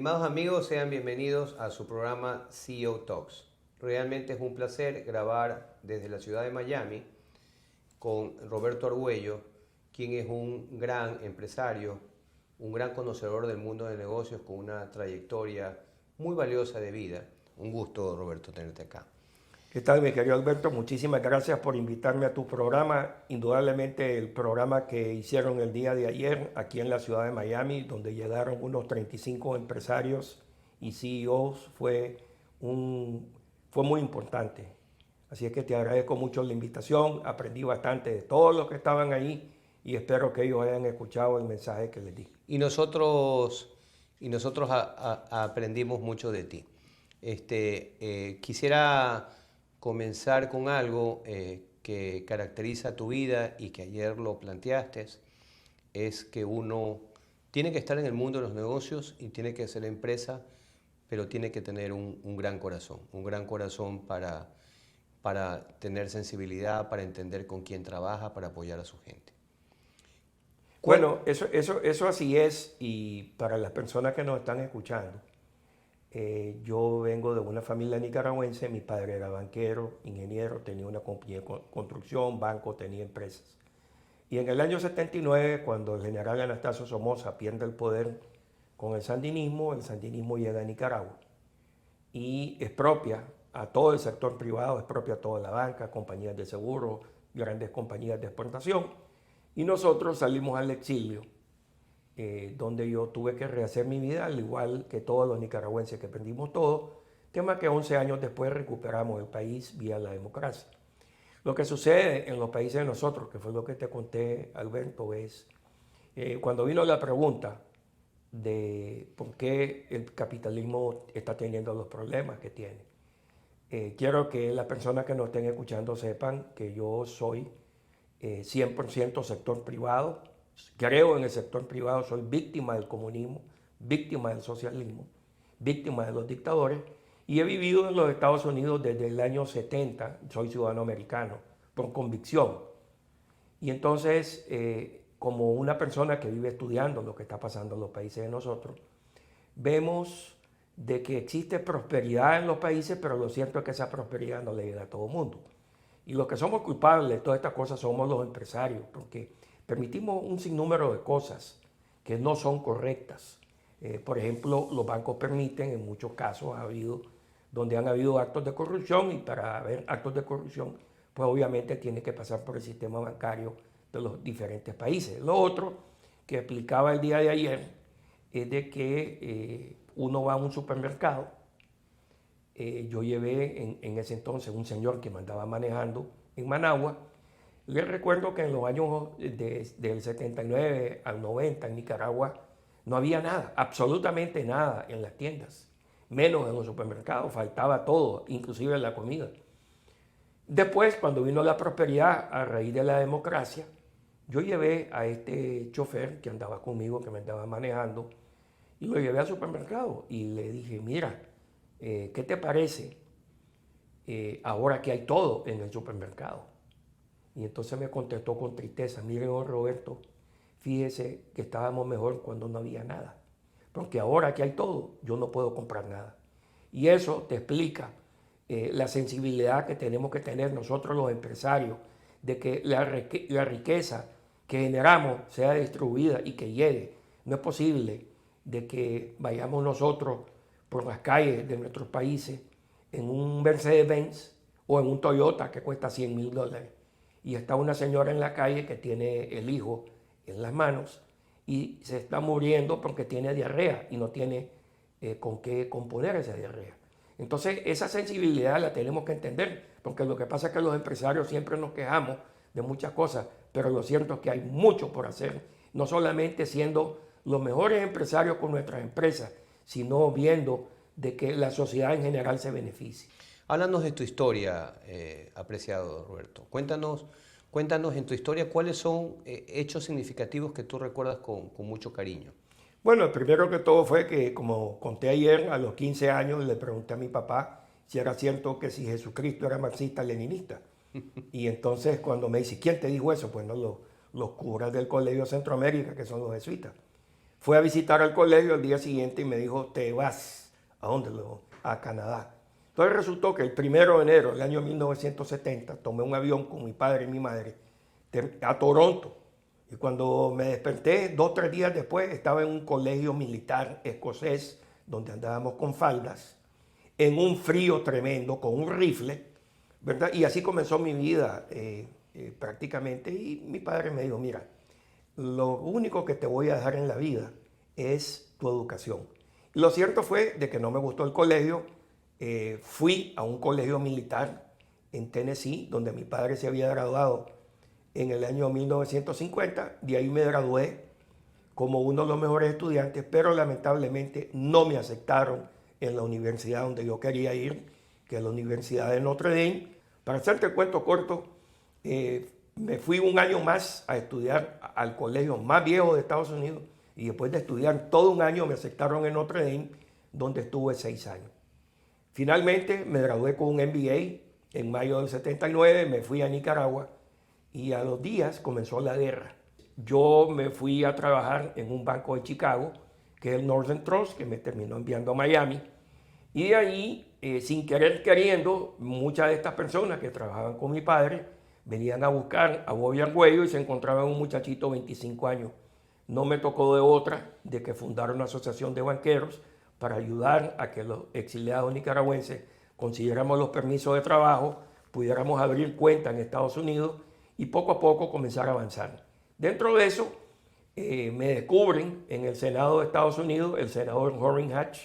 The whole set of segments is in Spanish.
Estimados amigos, sean bienvenidos a su programa CEO Talks. Realmente es un placer grabar desde la ciudad de Miami con Roberto Argüello, quien es un gran empresario, un gran conocedor del mundo de negocios con una trayectoria muy valiosa de vida. Un gusto, Roberto, tenerte acá. ¿Qué tal, mi querido Alberto? Muchísimas gracias por invitarme a tu programa. Indudablemente el programa que hicieron el día de ayer aquí en la ciudad de Miami, donde llegaron unos 35 empresarios y CEOs, fue muy importante. Así es que te agradezco mucho la invitación, aprendí bastante de todos los que estaban ahí y espero que ellos hayan escuchado el mensaje que les di. Y nosotros aprendimos mucho de ti. Quisiera comenzar con algo que caracteriza tu vida y que ayer lo planteaste, es que uno tiene que estar en el mundo de los negocios y tiene que ser empresa, pero tiene que tener un gran corazón para tener sensibilidad, para entender con quién trabaja, para apoyar a su gente. Bueno, eso así es, y para las personas que nos están escuchando, yo vengo de una familia nicaragüense, mi padre era banquero, ingeniero, tenía una compañía de construcción, banco, tenía empresas. Y en el año 79, cuando el general Anastasio Somoza pierde el poder con el sandinismo llega a Nicaragua y expropia a todo el sector privado, expropia a toda la banca, compañías de seguro, grandes compañías de exportación. Y nosotros salimos al exilio, donde yo tuve que rehacer mi vida, al igual que todos los nicaragüenses que perdimos todo, tema que 11 años después recuperamos el país vía la democracia. Lo que sucede en los países de nosotros, que fue lo que te conté, Alberto, es cuando vino la pregunta de por qué el capitalismo está teniendo los problemas que tiene. Quiero que las personas que nos estén escuchando sepan que yo soy 100% sector privado, creo en el sector privado, soy víctima del comunismo, víctima del socialismo, víctima de los dictadores, y he vivido en los Estados Unidos desde el año 70, soy ciudadano americano, por convicción. Y entonces, como una persona que vive estudiando lo que está pasando en los países de nosotros, vemos de que existe prosperidad en los países, pero lo cierto es que esa prosperidad no le llega a todo el mundo. Y los que somos culpables de todas estas cosas somos los empresarios, porque permitimos un sinnúmero de cosas que no son correctas. Por ejemplo, los bancos permiten, en muchos casos donde han habido actos de corrupción, y para haber actos de corrupción, pues obviamente tiene que pasar por el sistema bancario de los diferentes países. Lo otro que explicaba el día de ayer es de que uno va a un supermercado. Yo llevé en ese entonces un señor que me andaba manejando en Managua. Les recuerdo que en los años del 79 al 90 en Nicaragua no había nada, absolutamente nada en las tiendas, menos en los supermercados, faltaba todo, inclusive la comida. Después, cuando vino la prosperidad a raíz de la democracia, yo llevé a este chofer que andaba conmigo, que me andaba manejando, y lo llevé al supermercado y le dije, mira, ¿qué te parece ahora que hay todo en el supermercado? Y entonces me contestó con tristeza, miren, Roberto, fíjese que estábamos mejor cuando no había nada, porque ahora que hay todo, yo no puedo comprar nada. Y eso te explica la sensibilidad que tenemos que tener nosotros los empresarios, de que la riqueza que generamos sea distribuida y que llegue. No es posible de que vayamos nosotros por las calles de nuestros países en un Mercedes-Benz o en un Toyota que cuesta $100,000 y está una señora en la calle que tiene el hijo en las manos y se está muriendo porque tiene diarrea y no tiene con qué componer esa diarrea. Entonces esa sensibilidad la tenemos que entender, porque lo que pasa es que los empresarios siempre nos quejamos de muchas cosas, pero lo cierto es que hay mucho por hacer, no solamente siendo los mejores empresarios con nuestras empresas, sino viendo de que la sociedad en general se beneficie. Háblanos de tu historia, apreciado Roberto. Cuéntanos en tu historia cuáles son hechos significativos que tú recuerdas con mucho cariño. Bueno, el primero que todo fue que, como conté ayer, a los 15 años le pregunté a mi papá si era cierto que si Jesucristo era marxista-leninista. Y entonces cuando me dice, ¿quién te dijo eso? Pues no, los curas del Colegio Centroamérica, que son los jesuitas. Fue a visitar al colegio al día siguiente y me dijo, te vas. ¿A dónde? A Canadá. Entonces resultó que el 1 de enero del año 1970 tomé un avión con mi padre y mi madre a Toronto. Y cuando me desperté, 2 o 3 días después, estaba en un colegio militar escocés donde andábamos con faldas, en un frío tremendo, con un rifle, ¿verdad? Y así comenzó mi vida prácticamente. Y mi padre me dijo, mira, lo único que te voy a dejar en la vida es tu educación. Y lo cierto fue de que no me gustó el colegio. Fui a un colegio militar en Tennessee, donde mi padre se había graduado en el año 1950. De ahí me gradué como uno de los mejores estudiantes, pero lamentablemente no me aceptaron en la universidad donde yo quería ir, que es la Universidad de Notre Dame. Para hacerte el cuento corto, me fui un año más a estudiar al colegio más viejo de Estados Unidos, y después de estudiar todo un año me aceptaron en Notre Dame, donde estuve 6 años. Finalmente me gradué con un MBA en mayo del 79, me fui a Nicaragua y a los días comenzó la guerra. Yo me fui a trabajar en un banco de Chicago, que es el Northern Trust, que me terminó enviando a Miami. Y de ahí, sin querer queriendo, muchas de estas personas que trabajaban con mi padre venían a buscar a Bobby Argüello y se encontraban un muchachito de 25 años. No me tocó de otra de que fundara una asociación de banqueros para ayudar a que los exiliados nicaragüenses consiguiéramos los permisos de trabajo, pudiéramos abrir cuenta en Estados Unidos y poco a poco comenzar a avanzar. Dentro de eso, me descubren en el Senado de Estados Unidos, el senador Orrin Hatch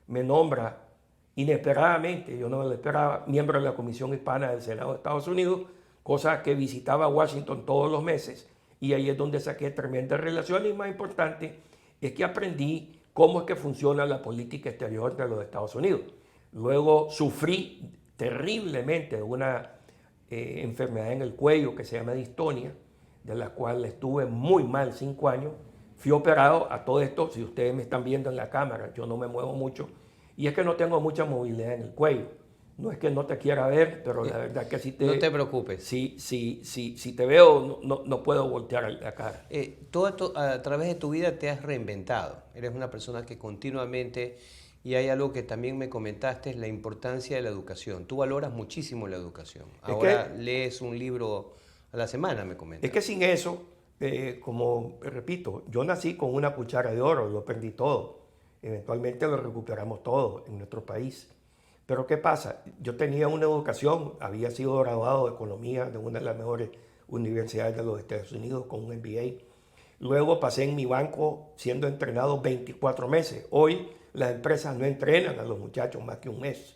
me nombra inesperadamente, yo no me lo esperaba, miembro de la Comisión Hispana del Senado de Estados Unidos, cosa que visitaba Washington todos los meses, y ahí es donde saqué tremendas relaciones, y más importante es que aprendí cómo es que funciona la política exterior de los Estados Unidos. Luego sufrí terriblemente de una enfermedad en el cuello que se llama distonia, de la cual estuve muy mal 5 años. Fui operado. A todo esto, si ustedes me están viendo en la cámara, yo no me muevo mucho, y es que no tengo mucha movilidad en el cuello. No es que no te quiera ver, pero la verdad es que si te... No te preocupes. Si te veo, no puedo voltear la cara. A través de tu vida te has reinventado. Eres una persona que continuamente, y hay algo que también me comentaste, es la importancia de la educación. Tú valoras muchísimo la educación. Ahora lees un libro a la semana, me comentas. Es que sin eso, como repito, yo nací con una cuchara de oro, lo perdí todo. Eventualmente lo recuperamos todo en nuestro país. Pero ¿qué pasa? Yo tenía una educación, había sido graduado de economía de una de las mejores universidades de los Estados Unidos con un MBA. Luego pasé en mi banco siendo entrenado 24 meses. Hoy las empresas no entrenan a los muchachos más que un mes.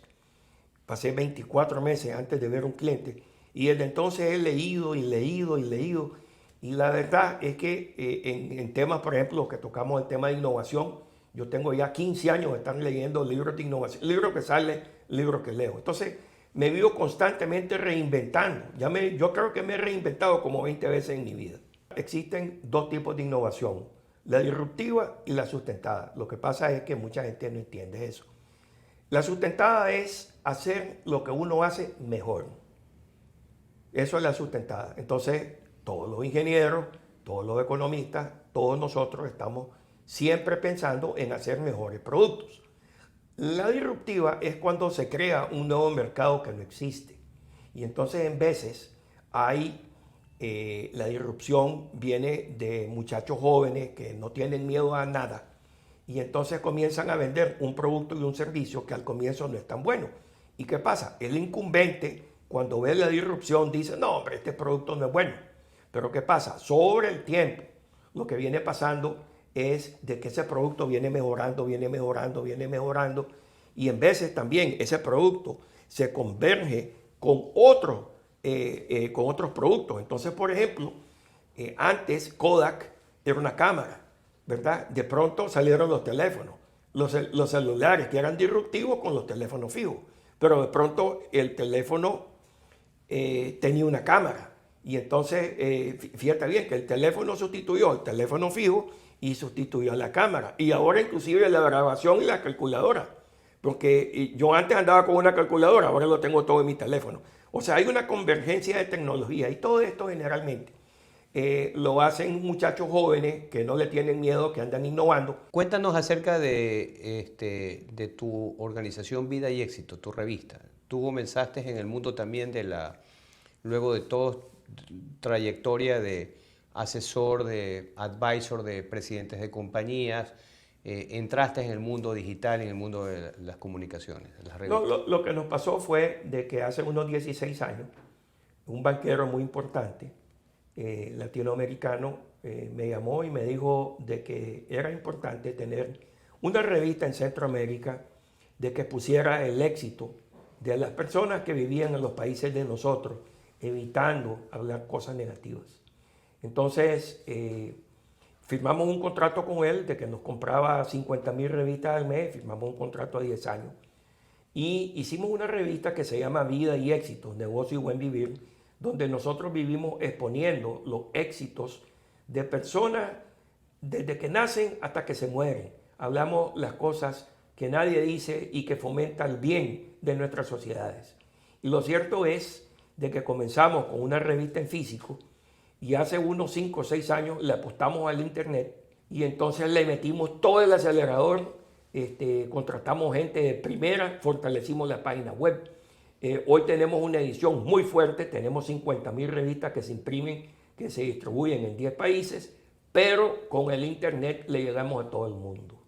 Pasé 24 meses antes de ver un cliente y desde entonces he leído y leído y leído. Y la verdad es que en temas, por ejemplo, que tocamos el tema de innovación, yo tengo ya 15 años de estar leyendo libros de innovación, libros que salen, libros que leo. Entonces me vivo constantemente reinventando. Yo creo que me he reinventado como 20 veces en mi vida. Existen 2 tipos de innovación, la disruptiva y la sustentada. Lo que pasa es que mucha gente no entiende eso. La sustentada es hacer lo que uno hace mejor. Eso es la sustentada. Entonces, todos los ingenieros, todos los economistas, todos nosotros estamos siempre pensando en hacer mejores productos. La disruptiva es cuando se crea un nuevo mercado que no existe. Y entonces en veces hay, la disrupción viene de muchachos jóvenes que no tienen miedo a nada. Y entonces comienzan a vender un producto y un servicio que al comienzo no es tan bueno. ¿Y qué pasa? El incumbente, cuando ve la disrupción, dice, no, hombre, este producto no es bueno. Pero ¿qué pasa? Sobre el tiempo, lo que viene pasando es de que ese producto viene mejorando, y en veces también ese producto se converge con otros productos. Entonces, por ejemplo, antes Kodak era una cámara, ¿verdad? De pronto salieron los teléfonos, los celulares que eran disruptivos con los teléfonos fijos, pero de pronto el teléfono tenía una cámara, y entonces, fíjate bien que el teléfono sustituyó el teléfono fijo y sustituyó a la cámara. Y ahora inclusive la grabación y la calculadora. Porque yo antes andaba con una calculadora, ahora lo tengo todo en mi teléfono. O sea, hay una convergencia de tecnología y todo esto generalmente lo hacen muchachos jóvenes que no le tienen miedo, que andan innovando. Cuéntanos acerca de tu organización Vida y Éxito, tu revista. Tú comenzaste en el mundo también luego de toda trayectoria de asesor, de advisor de presidentes de compañías, entraste en el mundo digital, en el mundo de las comunicaciones, de las No, revistas. lo que nos pasó fue de que hace unos 16 años, un banquero muy importante, latinoamericano, me llamó y me dijo de que era importante tener una revista en Centroamérica de que pusiera el éxito de las personas que vivían en los países de nosotros, evitando hablar cosas negativas. Entonces, firmamos un contrato con él de que nos compraba 50,000 revistas al mes, firmamos un contrato a 10 años y hicimos una revista que se llama Vida y Éxito, Negocio y Buen Vivir, donde nosotros vivimos exponiendo los éxitos de personas desde que nacen hasta que se mueren. Hablamos las cosas que nadie dice y que fomentan el bien de nuestras sociedades. Y lo cierto es de que comenzamos con una revista en físico y hace unos 5 o 6 años le apostamos al internet y entonces le metimos todo el acelerador, contratamos gente de primera, fortalecimos la página web. Hoy tenemos una edición muy fuerte, tenemos 50,000 revistas que se imprimen, que se distribuyen en 10 países, pero con el internet le llegamos a todo el mundo.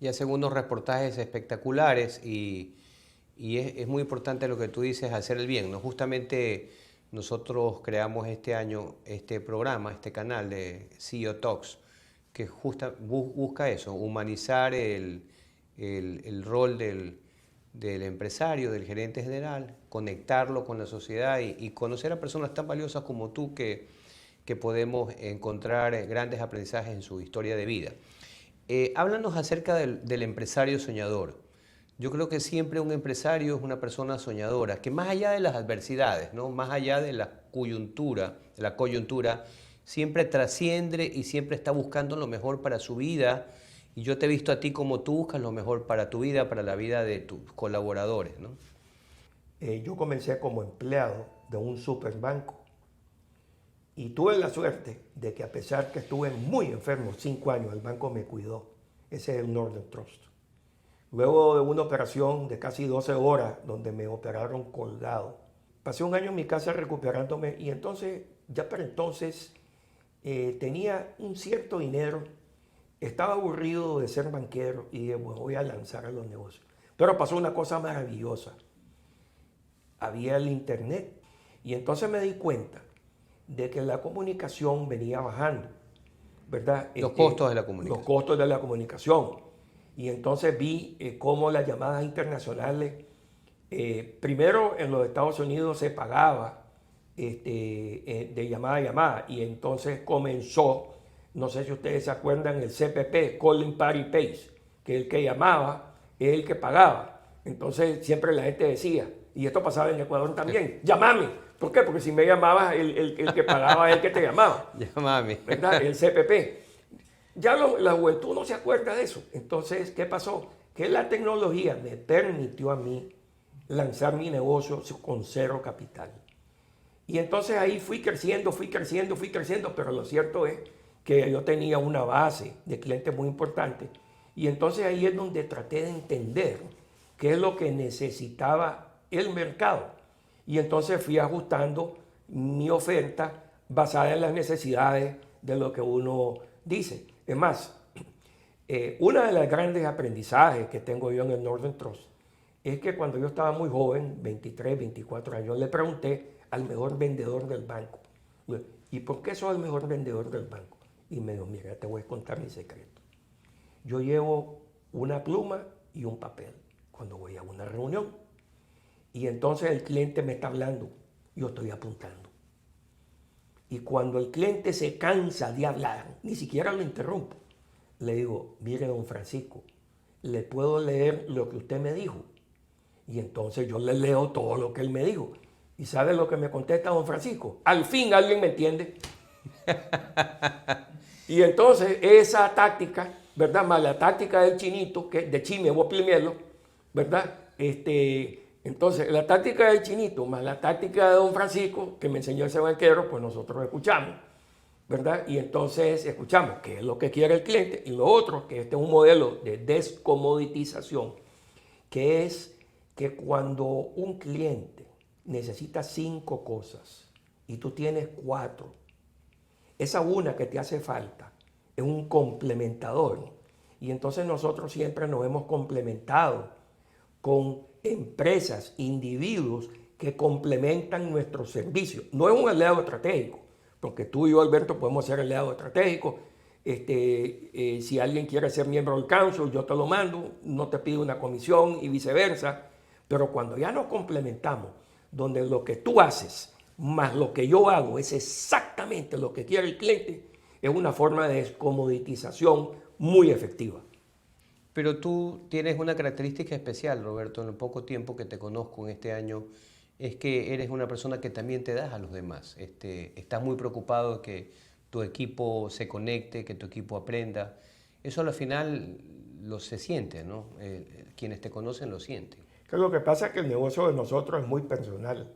Y hacen unos reportajes espectaculares y es muy importante lo que tú dices, hacer el bien, ¿no? Justamente nosotros creamos este año este programa, este canal de CEO Talks, que busca eso, humanizar el rol del empresario, del gerente general, conectarlo con la sociedad y conocer a personas tan valiosas como tú que podemos encontrar grandes aprendizajes en su historia de vida. Háblanos acerca del empresario soñador. Yo creo que siempre un empresario es una persona soñadora, que más allá de las adversidades, ¿no? Más allá de la coyuntura, siempre trasciende y siempre está buscando lo mejor para su vida. Y yo te he visto a ti como tú buscas lo mejor para tu vida, para la vida de tus colaboradores, ¿no? Yo comencé como empleado de un superbanco y tuve la suerte de que a pesar que estuve muy enfermo, 5 años, el banco me cuidó. Ese es el Northern Trust. Luego de una operación de casi 12 horas, donde me operaron colgado, pasé un año en mi casa recuperándome y entonces, ya para entonces, tenía un cierto dinero, estaba aburrido de ser banquero y dije, bueno, voy a lanzar a los negocios. Pero pasó una cosa maravillosa. Había el internet y entonces me di cuenta de que la comunicación venía bajando, ¿verdad? Los costos de la comunicación. Los costos de la comunicación. Y entonces vi cómo las llamadas internacionales, primero en los Estados Unidos se pagaba de llamada a llamada y entonces comenzó, no sé si ustedes se acuerdan, el CPP, Calling Party Pays, que el que llamaba es el que pagaba. Entonces siempre la gente decía, y esto pasaba en Ecuador también, llámame. ¿Por qué? Porque si me llamabas, el que pagaba es el que te llamaba. Llámame. ¿Verdad? El CPP. Ya la juventud no se acuerda de eso. Entonces, ¿qué pasó? Que la tecnología me permitió a mí lanzar mi negocio con 0 capital. Y entonces ahí fui creciendo, pero lo cierto es que yo tenía una base de clientes muy importante. Y entonces ahí es donde traté de entender qué es lo que necesitaba el mercado. Y entonces fui ajustando mi oferta basada en las necesidades de lo que uno dice. Es más, una de las grandes aprendizajes que tengo yo en el Northern Trust es que cuando yo estaba muy joven, 23, 24 años, le pregunté al mejor vendedor del banco, ¿y por qué soy el mejor vendedor del banco? Y me dijo, mira, te voy a contar mi secreto. Yo llevo una pluma y un papel cuando voy a una reunión. Y entonces el cliente me está hablando, yo estoy apuntando. Y cuando el cliente se cansa de hablar, ni siquiera lo interrumpo, le digo, mire, don Francisco, ¿le puedo leer lo que usted me dijo? Y entonces yo le leo todo lo que él me dijo. ¿Y sabe lo que me contesta don Francisco? Al fin alguien me entiende. Y entonces esa táctica, ¿verdad? Más la táctica del chinito, que de Chime, voy a primerlo, ¿verdad? Entonces, la táctica del chinito más la táctica de don Francisco, que me enseñó ese banquero, pues nosotros escuchamos. ¿verdad? Y entonces escuchamos qué es lo que quiere el cliente y lo otro, que este es un modelo de descomoditización, que es que cuando un cliente necesita 5 cosas y tú tienes 4, esa una que te hace falta es un complementador. Y entonces nosotros siempre nos hemos complementado con empresas, individuos que complementan nuestros servicios. No es un aliado estratégico, porque tú y yo, Alberto, podemos ser aliados estratégicos. Si alguien quiere ser miembro del council, yo te lo mando, no te pido una comisión y viceversa. Pero cuando ya nos complementamos, donde lo que tú haces más lo que yo hago es exactamente lo que quiere el cliente, es una forma de descomoditización muy efectiva. Pero tú tienes una característica especial, Roberto, en el poco tiempo que te conozco en este año, es que eres una persona que también te das a los demás. Estás muy preocupado de que tu equipo se conecte, que tu equipo aprenda. Eso al final se siente, ¿no? Quienes te conocen lo sienten. Lo que pasa es que el negocio de nosotros es muy personal.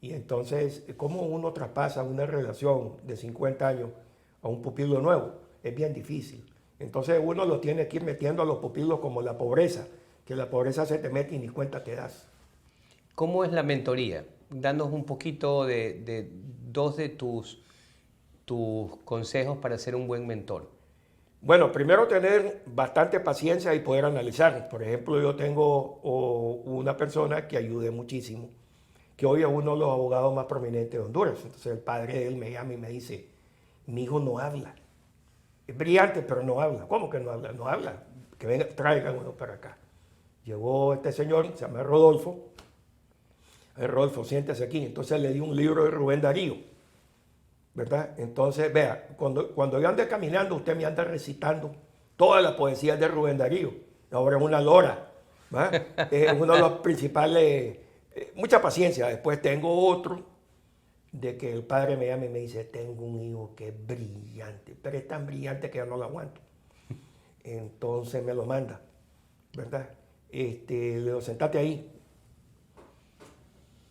Y entonces, ¿cómo uno traspasa una relación de 50 años a un pupilo nuevo? Es bien difícil. Entonces uno lo tiene que ir metiendo a los pupilos como la pobreza, que la pobreza se te mete y ni cuenta te das. ¿Cómo es la mentoría? Danos un poquito de dos de tus consejos para ser un buen mentor. Bueno, primero tener bastante paciencia y poder analizar. Por ejemplo, yo tengo una persona que ayude muchísimo, que hoy es uno de los abogados más prominentes de Honduras. Entonces el padre de él me llama y me dice, mi hijo no habla. Es brillante, pero no habla. ¿Cómo que no habla? No habla. Que venga, traigan uno para acá. Llegó este señor, se llama Rodolfo. Rodolfo, siéntese aquí. Entonces le di un libro de Rubén Darío, ¿verdad? Entonces, vea, cuando yo ande caminando, usted me anda recitando todas las poesías de Rubén Darío. Ahora es una lora, ¿verdad? Es uno de los principales. Mucha paciencia. Después tengo otro de que el padre me llama y me dice, tengo un hijo que es brillante, pero es tan brillante que yo no lo aguanto. Entonces me lo manda, ¿verdad? Le digo, sentate ahí,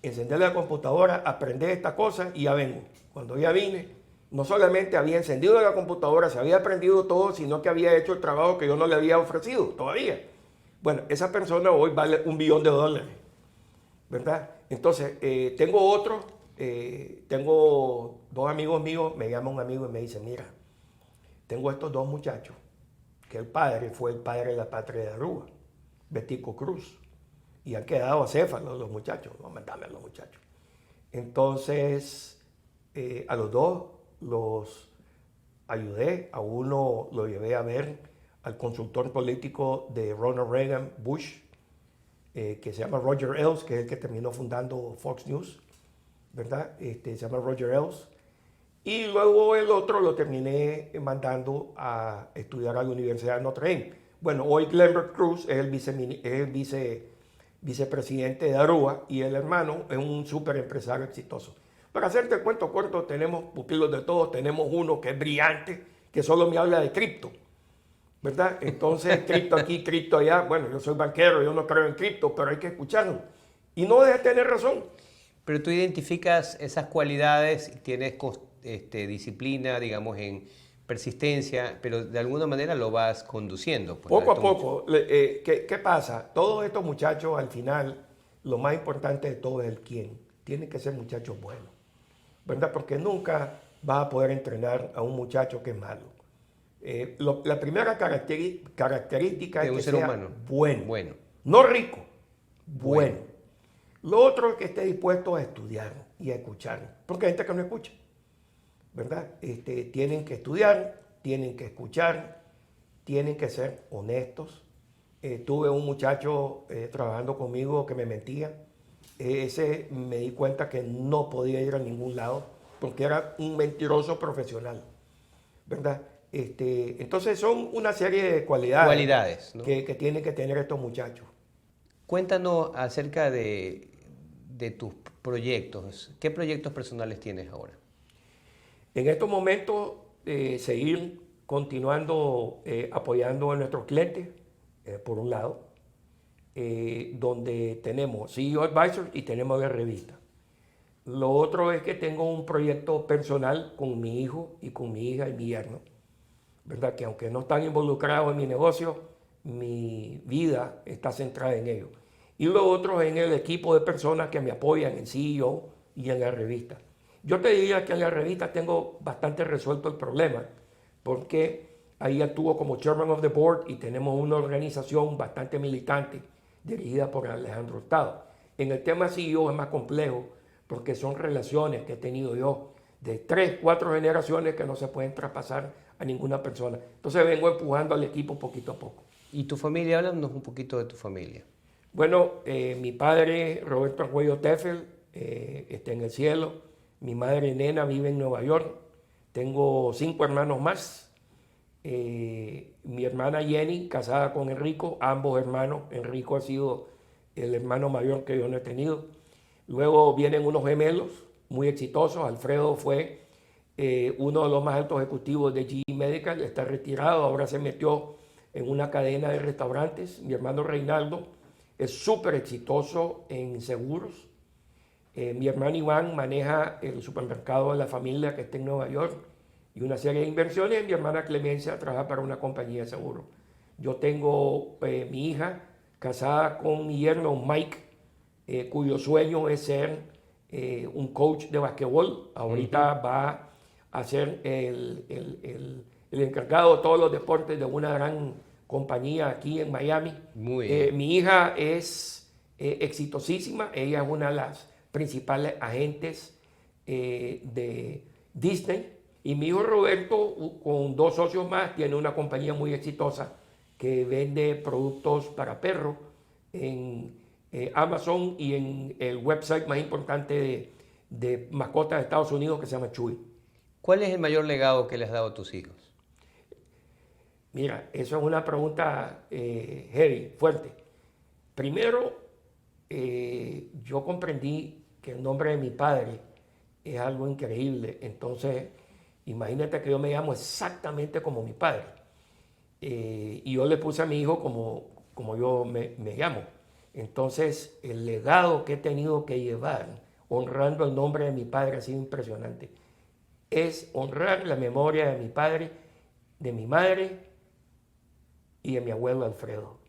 encender la computadora, aprender esta cosa y ya vengo. Cuando ya vine, no solamente había encendido la computadora, se había aprendido todo, sino que había hecho el trabajo que yo no le había ofrecido todavía. Bueno, esa persona hoy vale $1 billón, ¿verdad? Entonces, tengo 2 amigos míos, me llama un amigo y me dice, mira, tengo estos 2 muchachos, que el padre fue el padre de la patria de Aruba, Betico Cruz, y han quedado acéfalos los muchachos, no, dame a los muchachos. Entonces, a los 2 los ayudé, a uno lo llevé a ver al consultor político de Ronald Reagan, Bush, que se llama Roger Ailes, que es el que terminó fundando Fox News, ¿verdad? Se llama Roger Ailes. Y luego el otro lo terminé mandando a estudiar a la Universidad de Notre Dame. Bueno, hoy Glembert Cruz es el vicepresidente de Aruba y el hermano es un súper empresario exitoso. Para hacerte el cuento corto, tenemos pupilos de todos, tenemos uno que es brillante, que solo me habla de cripto, ¿verdad? Entonces, cripto aquí, cripto allá. Bueno, yo soy banquero, yo no creo en cripto, pero hay que escucharlo. Y no dejes de tener razón. Pero tú identificas esas cualidades, tienes disciplina, digamos, en persistencia, pero de alguna manera lo vas conduciendo. Pues, poco a poco. ¿Qué pasa? Todos estos muchachos, al final, lo más importante de todo es el quién. Tienen que ser muchachos buenos, ¿verdad? Porque nunca vas a poder entrenar a un muchacho que es malo. La primera característica es que ser sea humano. Bueno. No rico, bueno. Lo otro es que esté dispuesto a estudiar y a escuchar, porque hay gente que no escucha, ¿verdad? Tienen que estudiar, tienen que escuchar, tienen que ser honestos. Tuve un muchacho trabajando conmigo que me mentía. Ese me di cuenta que no podía ir a ningún lado porque era un mentiroso profesional, ¿verdad? Entonces son una serie de cualidades, ¿no? que tienen que tener estos muchachos. Cuéntanos acerca de tus proyectos. ¿Qué proyectos personales tienes ahora? En estos momentos, seguir continuando apoyando a nuestros clientes, por un lado, donde tenemos CEO Advisor y tenemos la revista. Lo otro es que tengo un proyecto personal con mi hijo y con mi hija y mi yerno, ¿verdad? Que aunque no están involucrados en mi negocio, mi vida está centrada en ellos. Y lo otro es en el equipo de personas que me apoyan en CEO y en la revista. Yo te diría que en la revista tengo bastante resuelto el problema, porque ahí actúo como Chairman of the Board y tenemos una organización bastante militante dirigida por Alejandro Hurtado. En el tema CEO es más complejo, porque son relaciones que he tenido yo de 3, 4 generaciones que no se pueden traspasar a ninguna persona. Entonces vengo empujando al equipo poquito a poco. ¿Y tu familia? Háblanos un poquito de tu familia. Bueno, mi padre, Roberto Argüello Teffel, está en el cielo. Mi madre, Nena, vive en Nueva York. Tengo 5 hermanos más. Mi hermana Jenny, casada con Enrico, ambos hermanos. Enrico ha sido el hermano mayor que yo no he tenido. Luego vienen unos gemelos muy exitosos. Alfredo fue uno de los más altos ejecutivos de GE Medical, está retirado, ahora se metió en una cadena de restaurantes. Mi hermano Reinaldo es súper exitoso en seguros. Mi hermano Iván maneja el supermercado de la familia que está en Nueva York y una serie de inversiones. Mi hermana Clemencia trabaja para una compañía de seguros. Yo tengo mi hija casada con mi yerno Mike, cuyo sueño es ser un coach de basquetbol. Ahorita va a ser el encargado de todos los deportes de una gran compañía aquí en Miami. Muy bien. Mi hija es exitosísima, ella es una de las principales agentes de Disney. Y mi hijo Roberto, con 2 socios más, tiene una compañía muy exitosa que vende productos para perros en Amazon y en el website más importante de mascotas de Estados Unidos que se llama Chewy. ¿Cuál es el mayor legado que le has dado a tus hijos? Mira, eso es una pregunta heavy, fuerte. Primero, yo comprendí que el nombre de mi padre es algo increíble. Entonces, imagínate que yo me llamo exactamente como mi padre. Y yo le puse a mi hijo como yo me llamo. Entonces, el legado que he tenido que llevar honrando el nombre de mi padre ha sido impresionante. Es honrar la memoria de mi padre, de mi madre y de mi abuelo Alfredo.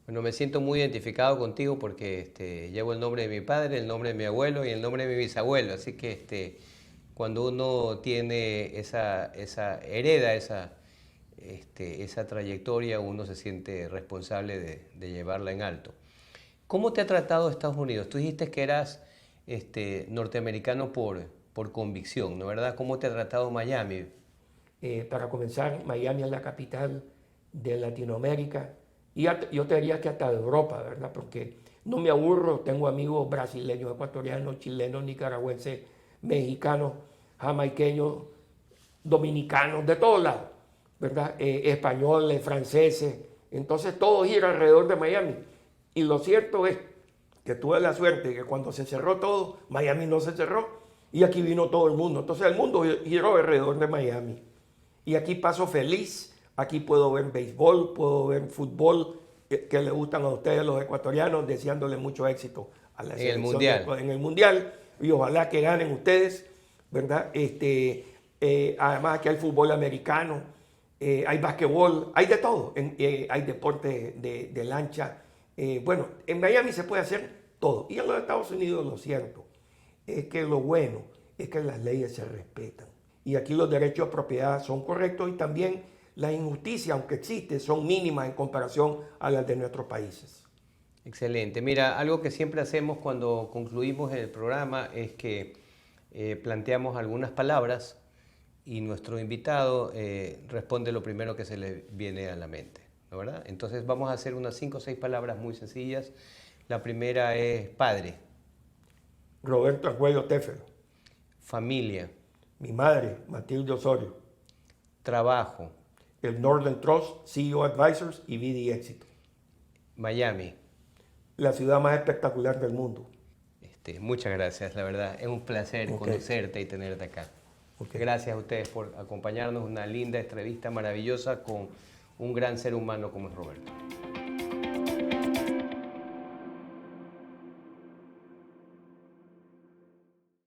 Bueno, me siento muy identificado contigo porque llevo el nombre de mi padre, el nombre de mi abuelo y el nombre de mi bisabuelo. Así que cuando uno tiene hereda esa trayectoria, uno se siente responsable de llevarla en alto. ¿Cómo te ha tratado Estados Unidos? Tú dijiste que eras norteamericano por convicción, ¿no verdad? ¿Cómo te ha tratado Miami? Para comenzar, Miami es la capital de Latinoamérica y yo te diría que hasta de Europa, ¿verdad? Porque no me aburro, tengo amigos brasileños, ecuatorianos, chilenos, nicaragüenses, mexicanos, jamaiqueños, dominicanos, de todos lados, ¿verdad? Españoles, franceses, entonces todo gira alrededor de Miami. Y lo cierto es que tuve la suerte de que cuando se cerró todo, Miami no se cerró y aquí vino todo el mundo. Entonces el mundo giró alrededor de Miami. Y aquí paso feliz, aquí puedo ver béisbol, puedo ver fútbol, que le gustan a ustedes los ecuatorianos, deseándole mucho éxito a la selección en el Mundial. Y ojalá que ganen ustedes, ¿verdad? Además aquí hay fútbol americano, hay basquetbol, hay de todo, hay deporte de lancha. Bueno, en Miami se puede hacer todo. Y en los Estados Unidos lo cierto es que lo bueno es que las leyes se respetan. Y aquí los derechos de propiedad son correctos y también las injusticias, aunque existen, son mínimas en comparación a las de nuestros países. Excelente. Mira, algo que siempre hacemos cuando concluimos el programa es que planteamos algunas palabras y nuestro invitado responde lo primero que se le viene a la mente, ¿no verdad? Entonces vamos a hacer unas 5 o 6 palabras muy sencillas. La primera es padre. Roberto Argüello Teffel. Familia. Mi madre, Matilde Osorio. Trabajo. El Northern Trust, CEO Advisors y BD Éxito. Miami. La ciudad más espectacular del mundo. Muchas gracias, la verdad. Es un placer conocerte y tenerte acá. Gracias a ustedes por acompañarnos. Una linda entrevista maravillosa con un gran ser humano como es Roberto.